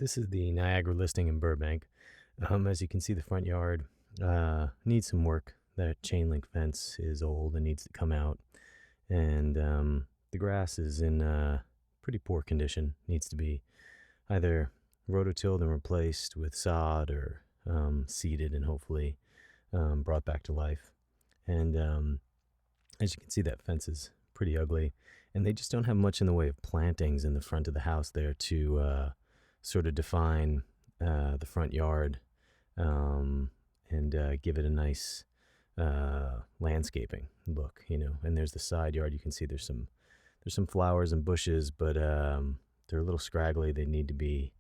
This is the Niagara listing in Burbank. As you can see, the front yard needs some work. That chain link fence is old and needs to come out. And the grass is in pretty poor condition. Needs to be either rototilled and replaced with sod or seeded and hopefully brought back to life. And as you can see, that fence is pretty ugly. And they just don't have much in the way of plantings in the front of the house there to sort of define the front yard and give it a nice landscaping look, And there's the side yard. You can see there's some flowers and bushes, but they're a little scraggly. They need to be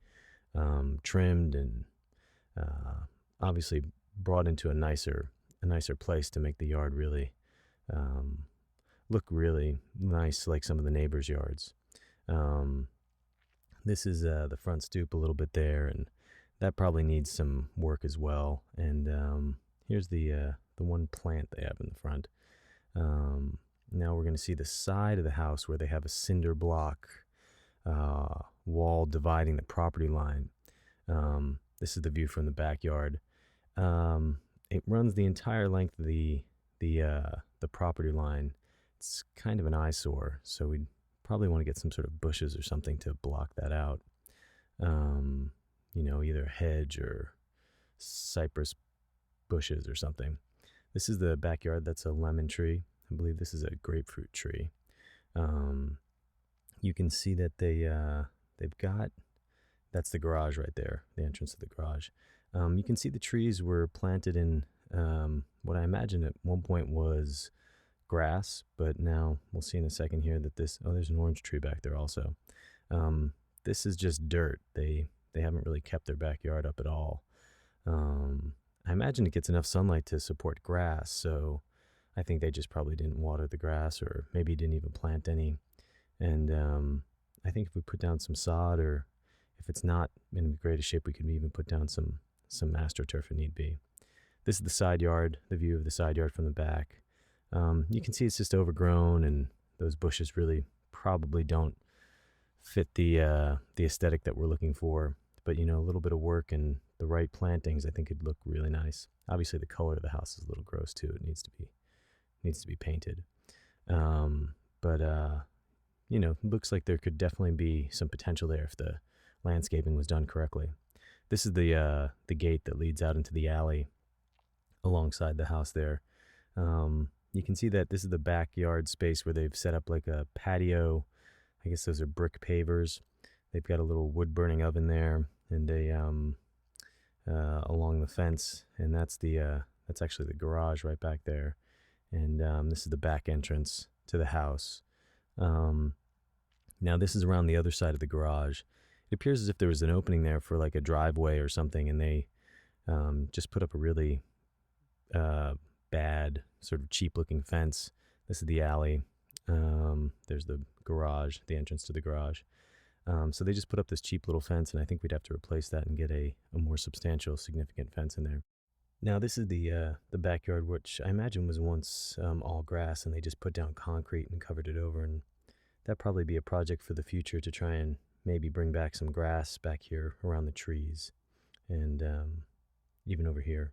trimmed and obviously brought into a nicer place to make the yard really look really nice, like some of the neighbors' yards. This is the front stoop a little bit there, and that probably needs some work as well. And here's the one plant they have in the front. Now we're going to see the side of the house where they have a cinder block wall dividing the property line. This is the view from the backyard. It runs the entire length of the property line. It's kind of an eyesore, so we'd probably want to get some sort of bushes or something to block that out. Either a hedge or cypress bushes or something. This is the backyard. That's a lemon tree. I believe this is a grapefruit tree. You can see that they've got, that's the garage right there, the entrance to the garage. You can see the trees were planted in what I imagine at one point was grass, but now we'll see in a second here that there's an orange tree back there also. This is just dirt. They haven't really kept their backyard up at all. I imagine it gets enough sunlight to support grass, so I think they just probably didn't water the grass, or maybe didn't even plant any. And I think if we put down some sod, or if it's not in the greatest shape, we could even put down some astroturf if need be. This is the side yard, the view of the side yard from the back. You can see it's just overgrown, and those bushes really probably don't fit the aesthetic that we're looking for. But a little bit of work and the right plantings, I think it'd look really nice. Obviously, the color of the house is a little gross too. It needs to be painted. But looks like there could definitely be some potential there if the landscaping was done correctly. This is the gate that leads out into the alley alongside the house there. You can see that this is the backyard space where they've set up like a patio. I guess those are brick pavers. They've got a little wood burning oven there, and along the fence, and that's actually the garage right back there. And this is the back entrance to the house. Now this is around the other side of the garage. It appears as if there was an opening there for like a driveway or something, and they just put up a really bad, sort of cheap-looking fence. This is the alley. There's the garage, the entrance to the garage. So they just put up this cheap little fence, and I think we'd have to replace that and get a more substantial, significant fence in there. Now this is the backyard, which I imagine was once all grass, and they just put down concrete and covered it over. And that'd probably be a project for the future to try and maybe bring back some grass back here around the trees, and even over here.